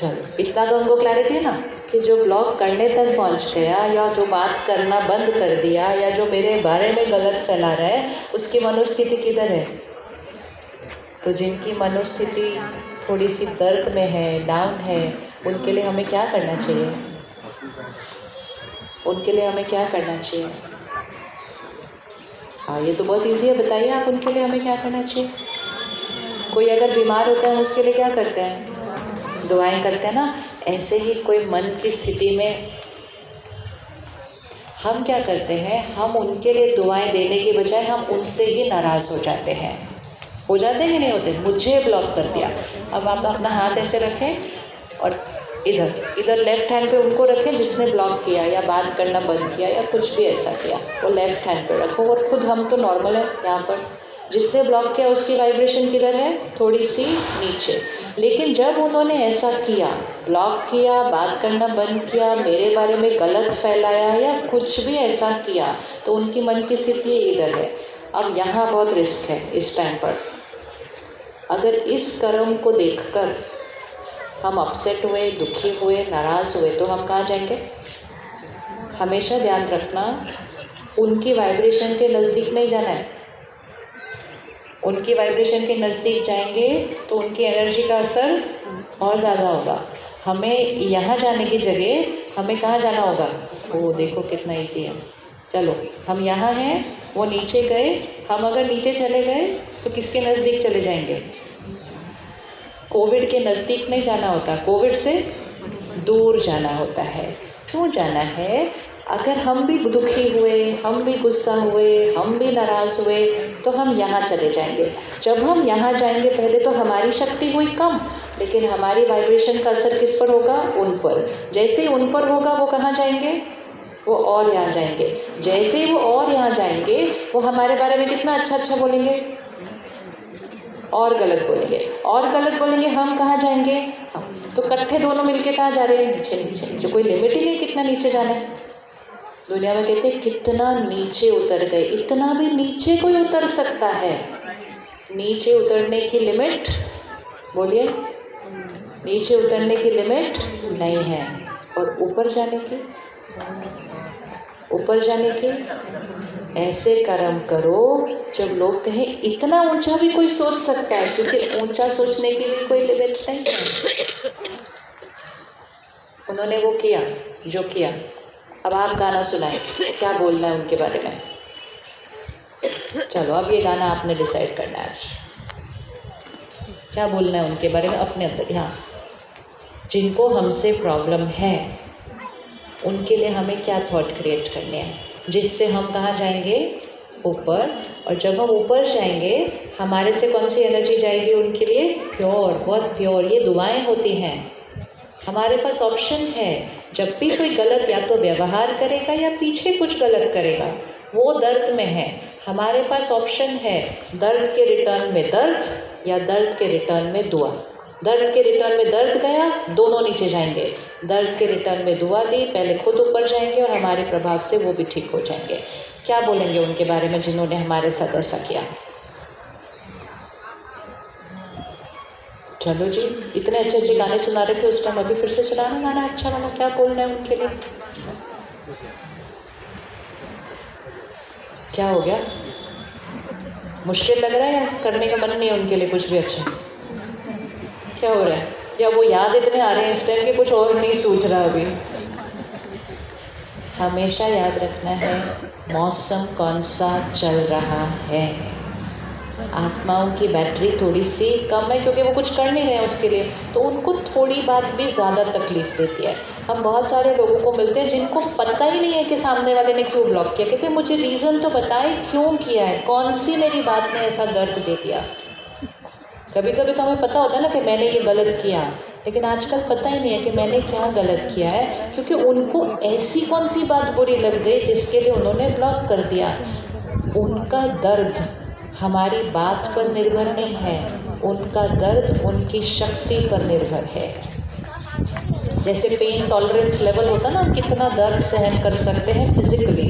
चलो, इतना तो हमको क्लैरिटी है ना कि जो ब्लॉक करने तक पहुंच गया या जो बात करना बंद कर दिया या जो मेरे बारे में गलत फैला रहा है उसकी मनोस्थिति किधर है। तो जिनकी मनोस्थिति थोड़ी सी दर्द में है, डाउन है, उनके लिए हमें क्या करना चाहिए? उनके लिए हमें क्या करना चाहिए? हाँ, ये तो बहुत इजी है, बताइए आप उनके लिए हमें क्या करना चाहिए। कोई अगर बीमार होता है उसके लिए क्या करते हैं? दुआएं करते हैं ना। ऐसे ही कोई मन की स्थिति में हम क्या करते हैं, हम उनके लिए दुआएं देने की बजाय हम उनसे ही नाराज हो जाते हैं। हो जाते हैं कि नहीं होते? मुझे ब्लॉक कर दिया। अब आप अपना हाथ ऐसे रखें और इधर लेफ्ट हैंड पे उनको रखें जिसने ब्लॉक किया या बात करना बंद किया या कुछ भी ऐसा किया, वो लेफ्ट हैंड पे रखो। और खुद हम तो नॉर्मल है, यहाँ पर जिसने ब्लॉक किया उसकी वाइब्रेशन किधर है? थोड़ी सी नीचे। लेकिन जब उन्होंने ऐसा किया, ब्लॉक किया, बात करना बंद किया, मेरे बारे में गलत फैलाया या कुछ भी ऐसा किया, तो उनकी मन की स्थिति इधर है। अब यहाँ बहुत रिस्क है इस टाइम पर। अगर इस कर्म को देखकर हम अपसेट हुए, दुखी हुए, नाराज हुए, तो हम कहाँ जाएंगे? हमेशा ध्यान रखना, उनकी वाइब्रेशन के नज़दीक नहीं जाना है। उनकी वाइब्रेशन के नज़दीक जाएंगे तो उनकी एनर्जी का असर और ज़्यादा होगा। हमें यहाँ जाने की जगह हमें कहाँ जाना होगा? वो देखो कितना ईजी है। चलो, हम यहाँ हैं, वो नीचे गए, हम अगर नीचे चले गए तो किसके नज़दीक चले जाएंगे? कोविड के नज़दीक नहीं जाना होता, कोविड से दूर जाना होता है। क्यों जाना है? अगर हम भी दुखी हुए, हम भी गुस्सा हुए, हम भी नाराज हुए, तो हम यहाँ चले जाएंगे। जब हम यहाँ जाएंगे, पहले तो हमारी शक्ति हुई कम, लेकिन हमारी वाइब्रेशन का असर किस पर होगा? उन पर। जैसे ही उन पर होगा, वो कहाँ जाएंगे? वो और यहाँ जाएंगे। जैसे ही वो और यहाँ जाएंगे, वो हमारे बारे में कितना अच्छा अच्छा बोलेंगे, और गलत बोलेंगे, और गलत बोलेंगे। हम कहाँ जाएंगे? तो इकट्ठे दोनों मिलके कहाँ जा रहे हैं? नीचे नीचे। जो कोई लिमिट ही नहीं कितना नीचे जाना है। दुनिया में कहते हैं कितना नीचे उतर गए। इतना भी नीचे कोई उतर सकता है? नीचे उतरने की लिमिट, बोलिए, नीचे उतरने की लिमिट नहीं है। और ऊपर जाने की, ऊपर जाने की ऐसे कर्म करो जब लोग कहें इतना ऊंचा भी कोई सोच सकता है, क्योंकि ऊंचा सोचने की भी कोई लिमिट नहीं है। उन्होंने वो किया जो किया। अब आप गाना सुनाएं, क्या बोलना है उनके बारे में। चलो, अब ये गाना आपने डिसाइड करना है आज क्या बोलना है उनके बारे में अपने अंदर। हाँ, जिनको हमसे प्रॉब्लम है उनके लिए हमें क्या थॉट क्रिएट करने हैं, जिससे हम कहाँ जाएंगे? ऊपर। और जब हम ऊपर जाएंगे, हमारे से कौन सी एनर्जी जाएगी उनके लिए? प्योर, बहुत प्योर। ये दुआएं होती हैं। हमारे पास ऑप्शन है, जब भी कोई गलत या तो व्यवहार करेगा या पीछे कुछ गलत करेगा, वो दर्द में है, हमारे पास ऑप्शन है, दर्द के रिटर्न में दर्द या दर्द के रिटर्न में दुआ। दर्द के रिटर्न में दर्द गया, दोनों नीचे जाएंगे। दर्द के रिटर्न में दुआ दी, पहले खुद ऊपर जाएंगे और हमारे प्रभाव से वो भी ठीक हो जाएंगे। क्या बोलेंगे उनके बारे में जिन्होंने हमारे साथ ऐसा किया? चलो जी, इतने अच्छे अच्छे गाने सुना रहे थे उस टाइम, अभी फिर से सुनाना गाना अच्छा वाला। क्या बोलना है उनके लिए? क्या हो गया? मुश्किल लग रहा है या करने का मन नहीं है उनके लिए कुछ भी अच्छा? क्या हो रहा है? या वो याद इतने आ रहे हैं इस टाइम के कुछ और नहीं सूझ रहा अभी? हमेशा याद रखना है मौसम कौन सा चल रहा है। आत्माओं की बैटरी थोड़ी सी कम है क्योंकि वो कुछ कर नहीं रहे हैं उसके लिए, तो उनको थोड़ी बात भी ज़्यादा तकलीफ देती है। हम बहुत सारे लोगों को मिलते हैं जिनको पता ही नहीं है कि सामने वाले ने क्यों ब्लॉक किया। कहते मुझे रीज़न तो बताए क्यों किया है, कौन सी मेरी बात ने ऐसा दर्द दे दिया। कभी कभी तो हमें पता होता है ना कि मैंने ये गलत किया, लेकिन आजकल पता ही नहीं है कि मैंने क्या गलत किया है, क्योंकि उनको ऐसी कौन सी बात बुरी लग गई जिसके लिए उन्होंने ब्लॉक कर दिया। उनका दर्द हमारी बात पर निर्भर नहीं है, उनका दर्द उनकी शक्ति पर निर्भर है। जैसे पेन टॉलरेंस लेवल होता ना, कितना दर्द सहन कर सकते हैं फिजिकली।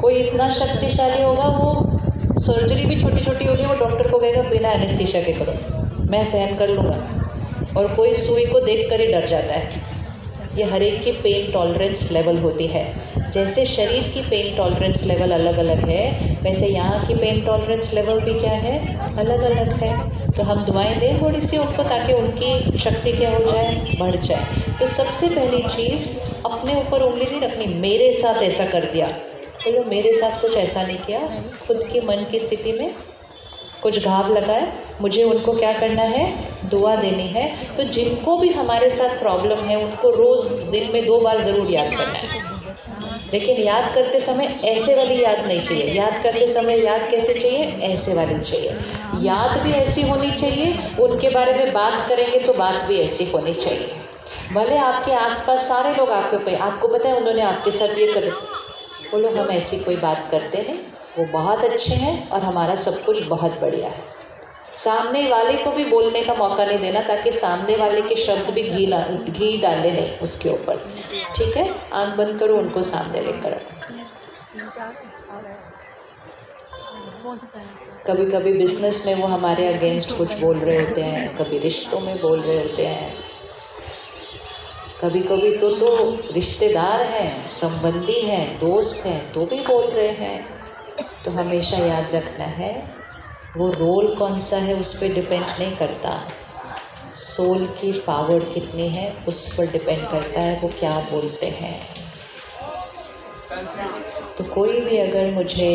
कोई इतना शक्तिशाली होगा, वो सर्जरी भी छोटी छोटी होगी, वो डॉक्टर को कहेगा बिना एनेस्थीसिया के करो, मैं सहन कर लूँगा। और कोई सुई को देख कर ही डर जाता है। ये हर एक की पेन टॉलरेंस लेवल होती है। जैसे शरीर की पेन टॉलरेंस लेवल अलग अलग है, वैसे यहाँ की पेन टॉलरेंस लेवल भी क्या है, अलग अलग है। तो हम दुआएं दें थोड़ी सी उनको, ताकि उनकी शक्ति क्या हो जाए, बढ़ जाए। तो सबसे पहली चीज़, अपने ऊपर उंगली नहीं रखनी, मेरे साथ ऐसा कर दिया। तो जो मेरे साथ कुछ ऐसा नहीं किया, खुद की मन की स्थिति में कुछ घाव लगाए, मुझे उनको क्या करना है, दुआ देनी है। तो जिनको भी हमारे साथ प्रॉब्लम है उनको रोज़ दिन में 2 बार ज़रूर याद करना है। लेकिन याद करते समय ऐसे वाली याद नहीं चाहिए। याद करते समय याद कैसे चाहिए, ऐसे वाली चाहिए। याद भी ऐसी होनी चाहिए, उनके बारे में बात करेंगे तो बात भी ऐसी होनी चाहिए। भले आपके आसपास सारे लोग आपको पता है उन्होंने आपके साथ ये कर, बोलो हम ऐसी कोई बात करते नहीं, वो बहुत अच्छे हैं और हमारा सब कुछ बहुत बढ़िया है। सामने वाले को भी बोलने का मौका नहीं देना, ताकि सामने वाले के शब्द भी घी डाले नहीं उसके ऊपर। ठीक है, आंख बंद करो, उनको सामने लेकर। कभी कभी बिजनेस में वो हमारे अगेंस्ट कुछ बोल रहे होते हैं, कभी रिश्तों में बोल रहे होते हैं, कभी कभी तो रिश्तेदार हैं, संबंधी हैं, दोस्त हैं, तो भी बोल रहे हैं। तो हमेशा याद रखना है, वो रोल कौन सा है उस पर डिपेंड नहीं करता, सोल की पावर कितनी है उस पर डिपेंड करता है वो क्या बोलते हैं। तो कोई भी अगर मुझे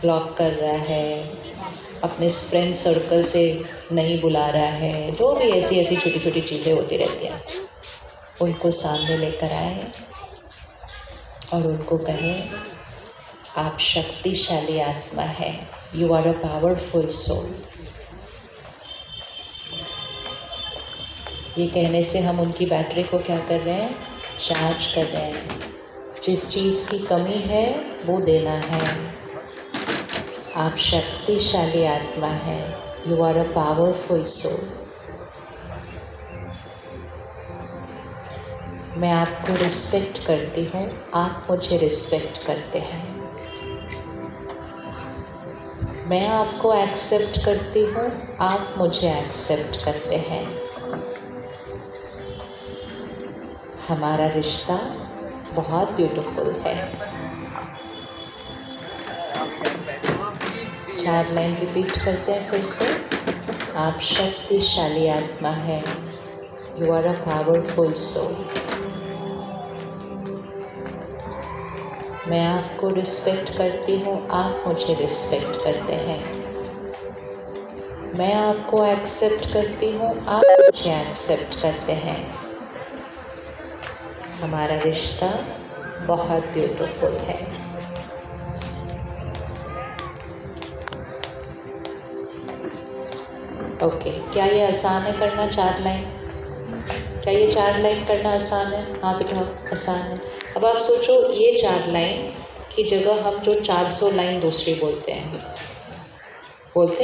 ब्लॉक कर रहा है, अपने फ्रेंड सर्कल से नहीं बुला रहा है, जो भी ऐसी छोटी छोटी चीज़ें होती रहती हैं, उनको सामने लेकर आए और उनको कहें, आप शक्तिशाली आत्मा है, you are a powerful soul. ये कहने से हम उनकी बैटरी को क्या कर रहे हैं, चार्ज कर रहे हैं। जिस चीज़ की कमी है वो देना है। आप शक्तिशाली आत्मा है, you are a powerful soul. मैं आपको रिस्पेक्ट करती हूँ, आप मुझे रिस्पेक्ट करते हैं। मैं आपको एक्सेप्ट करती हूँ, आप मुझे एक्सेप्ट करते हैं। हमारा रिश्ता बहुत ब्यूटीफुल है। 4 लाइन रिपीट करते हैं फिर से। आप शक्तिशाली आत्मा है, you are a powerful soul. मैं आपको रिस्पेक्ट करती हूँ, आप मुझे रिस्पेक्ट करते हैं। मैं आपको एक्सेप्ट करती हूँ, आप मुझे एक्सेप्ट करते हैं। हमारा रिश्ता बहुत ब्यूटीफुल है। ओके, क्या ये आसान है करना 4 लाइन? क्या ये 4 लाइन करना आसान है? हाथ उठाओ, आसान है। अब आप सोचो, ये 4 लाइन की जगह हम जो 400 लाइन दूसरी बोलते हैं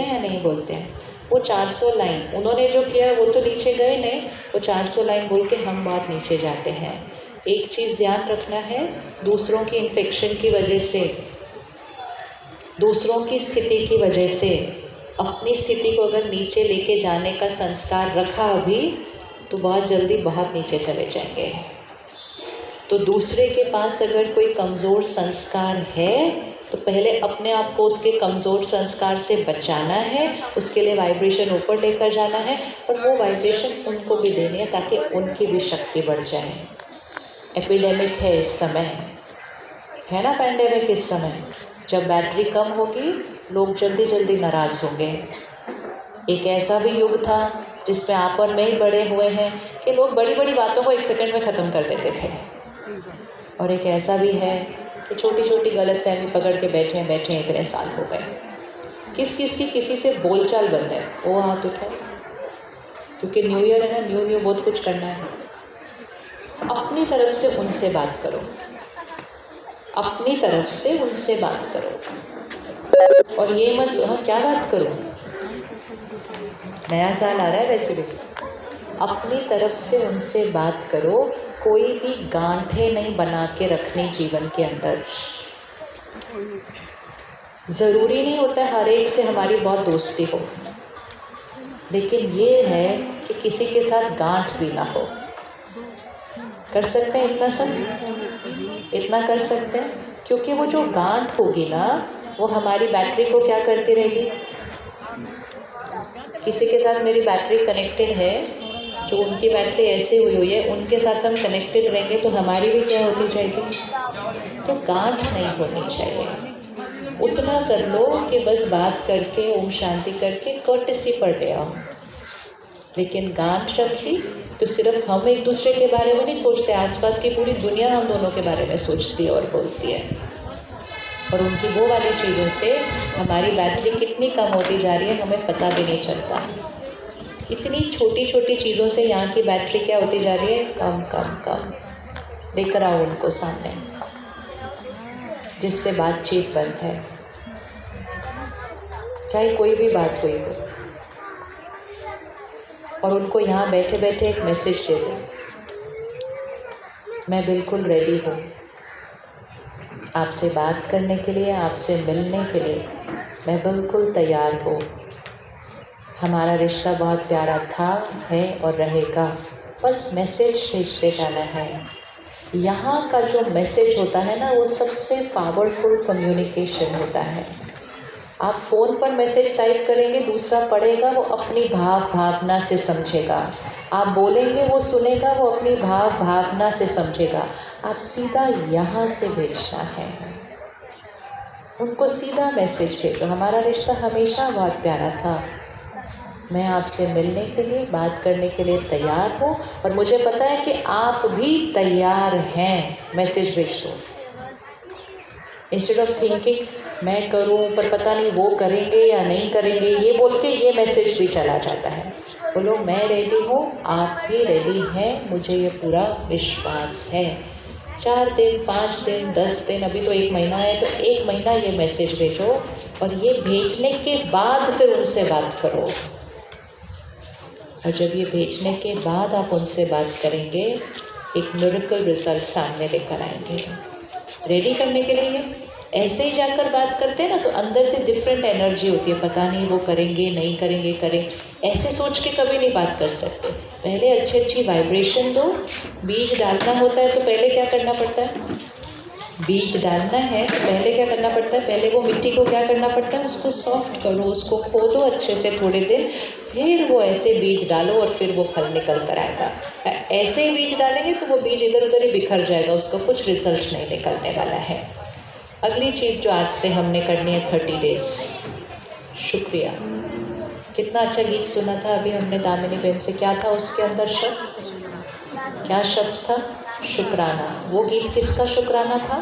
या नहीं बोलते हैं? वो 400 लाइन उन्होंने जो किया वो तो नीचे गए नहीं, वो 400 लाइन बोल के हम बहुत नीचे जाते हैं। एक चीज़ ध्यान रखना है, दूसरों की इन्फेक्शन की वजह से, दूसरों की स्थिति की वजह से अपनी स्थिति को अगर नीचे लेके जाने का संस्कार रखा अभी, तो बहुत जल्दी बहुत नीचे चले जाएंगे। तो दूसरे के पास अगर कोई कमज़ोर संस्कार है तो पहले अपने आप को उसके कमज़ोर संस्कार से बचाना है, उसके लिए वाइब्रेशन ऊपर लेकर जाना है और वो वाइब्रेशन उनको भी देनी है ताकि उनकी भी शक्ति बढ़ जाए। एपिडेमिक है इस समय, है ना, पैंडेमिक इस समय। जब बैटरी कम होगी लोग जल्दी जल्दी नाराज़ होंगे। एक ऐसा भी युग था जिसमें आप और मैं ही बड़े हुए हैं कि लोग बड़ी बड़ी बातों को 1 सेकंड में ख़त्म कर देते थे, और एक ऐसा भी है कि छोटी छोटी गलतफहमी पकड़ के बैठे इतने साल हो गए। किसी से बोलचाल बंद है, वो हाथ उठाए, क्योंकि न्यू ईयर है ना, न्यू बहुत कुछ करना है। अपनी तरफ से उनसे बात करो, अपनी तरफ से उनसे बात करो। और ये मत क्या बात करूं, नया साल आ रहा है वैसे भी, अपनी तरफ से उनसे बात करो। कोई भी गांठें नहीं बना के रखनी जीवन के अंदर। ज़रूरी नहीं होता है हर एक से हमारी बहुत दोस्ती हो, लेकिन ये है कि किसी के साथ गांठ भी ना हो। कर सकते हैं इतना सब? इतना कर सकते हैं, क्योंकि वो जो गांठ होगी ना, वो हमारी बैटरी को क्या करती रहेगी। किसी के साथ मेरी बैटरी कनेक्टेड है, जो उनकी बैटरी ऐसे हुई है, उनके साथ हम कनेक्टेड रहेंगे तो हमारी भी क्या होती जाएगी। तो गांठ नहीं होनी चाहिए। उतना कर लो कि बस बात करके ओम शांति करके कर्टेसी पर ले आओ। लेकिन गांठ रख ली तो सिर्फ हम एक दूसरे के बारे में नहीं सोचते, आसपास की पूरी दुनिया हम दोनों के बारे में सोचती है और बोलती है। और उनकी वो वाली चीज़ों से हमारी बैटरी कितनी कम होती जा रही है हमें पता भी नहीं चलता। इतनी छोटी छोटी चीज़ों से यहाँ की बैटरी क्या होती जा रही है, कम कम कम। लेकर आओ उनको सामने, जिससे बातचीत बंद है, चाहे कोई भी बात हुई हो। और उनको यहाँ बैठे बैठे एक मैसेज दे दो, मैं बिल्कुल रेडी हूँ आपसे बात करने के लिए, आपसे मिलने के लिए मैं बिल्कुल तैयार हूँ। हमारा रिश्ता बहुत प्यारा था, है और रहेगा। बस मैसेज भेजते जाना है। यहाँ का जो मैसेज होता है ना, वो सबसे पावरफुल कम्युनिकेशन होता है। आप फ़ोन पर मैसेज टाइप करेंगे, दूसरा पढ़ेगा, वो अपनी भावना से समझेगा। आप बोलेंगे, वो सुनेगा, वो अपनी भावना से समझेगा। आप सीधा यहाँ से भेजना है, उनको सीधा मैसेज भेजो। हमारा रिश्ता हमेशा बहुत प्यारा था, मैं आपसे मिलने के लिए, बात करने के लिए तैयार हूँ और मुझे पता है कि आप भी तैयार हैं। मैसेज भेज दो। इंस्टेड ऑफ थिंकिंग मैं करूं पर पता नहीं वो करेंगे या नहीं करेंगे, ये बोल के ये मैसेज भी चला जाता है। बोलो मैं रेडी हूँ, आप भी रेडी हैं, मुझे ये पूरा विश्वास है। 4 दिन, 5 दिन, 10 दिन, अभी तो 1 महीना है, तो 1 महीना ये मैसेज भेजो और ये भेजने के बाद फिर उनसे बात करो। और जब ये भेजने के बाद आप उनसे बात करेंगे, एक मिरेकल रिजल्ट सामने लेकर आएंगे। रेडी करने के लिए ऐसे ही जाकर बात करते हैं ना, तो अंदर से डिफरेंट एनर्जी होती है, पता नहीं वो करेंगे नहीं करेंगे, करें ऐसे सोच के कभी नहीं बात कर सकते। पहले अच्छी वाइब्रेशन दो। बीज डालना होता है तो पहले क्या करना पड़ता है, बीज डालना है तो पहले क्या करना पड़ता है, पहले वो मिट्टी को क्या करना पड़ता है, उसको सॉफ्ट करो, उसको खोदो अच्छे से थोड़े दिन, फिर वो ऐसे बीज डालो और फिर वो फल निकल कर आएगा। ऐसे ही बीज डालेंगे तो वो बीज इधर उधर ही बिखर जाएगा, उसका कुछ रिजल्ट नहीं निकलने वाला है। अगली चीज़ जो आज से हमने करनी है 30 डेज। शुक्रिया। कितना अच्छा गीत सुना था अभी हमने दामिनी बहन से, क्या था उसके अंदर शब्द, क्या शब्द था, शुक्राना। वो गीत किसका शुक्राना था,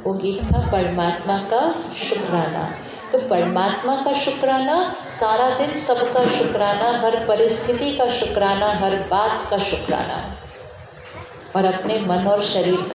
वो गीत था परमात्मा का शुक्राना। तो परमात्मा का शुक्राना, सारा दिन सबका शुक्राना, हर परिस्थिति का शुक्राना, हर बात का शुक्राना, और अपने मन और शरीर